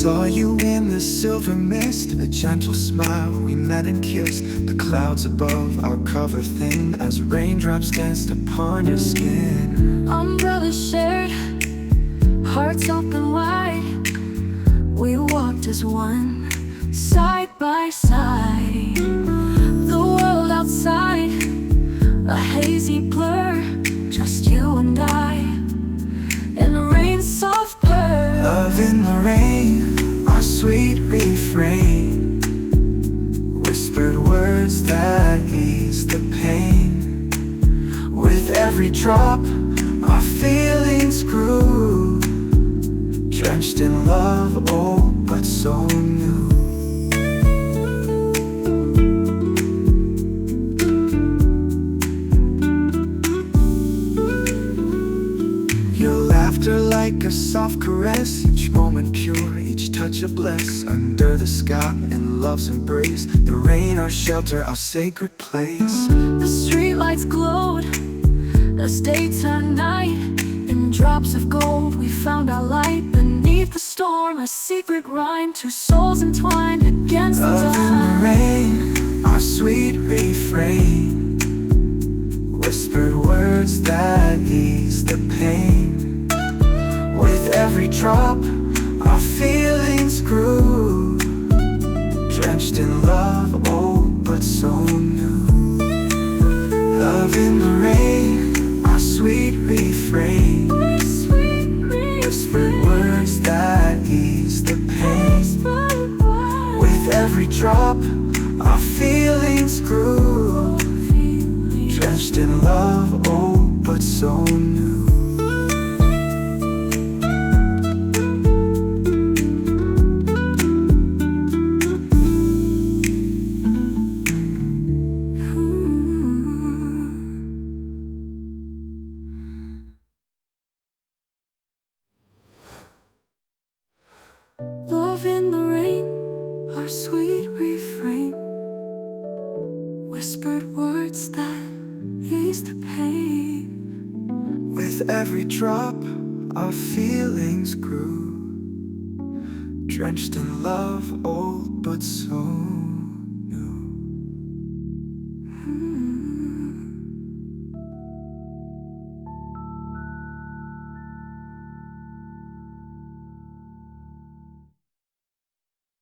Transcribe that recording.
saw you in the silver mist, a gentle smile, we met and kissed. The clouds above our cover thin as raindrops danced upon your skin. Umbrellas shared, hearts open wide. We walked as one, side by side. The world outside, a hazy blur, just you and I, in the rain's soft purr. Love in the rain, our sweet refrain, whispered words that ease the pain. With every drop, our feelings grew, drenched in love, oh, but so new. Your laughter like a soft caress, each moment pure, each touch a bliss. Under the sky in love's embrace, the rain our shelter, our sacred place. The streetlights glowed as day turned night. In drops of gold we found our light. Beneath the storm, a secret rhyme, two souls entwined against the Love in the tide. rain, our sweet refrain, whispered words that ease the pain. With every drop, our feelings grew, drenched in love, oh, but so new. Love in the rain, our sweet refrain, whispered words that ease the pain. With every drop, our feelings grew, drenched in love, oh, but so new. Love in the rain, our sweet refrain, whispered words that ease the pain. With every drop, our feelings grew, drenched in love, oh, but so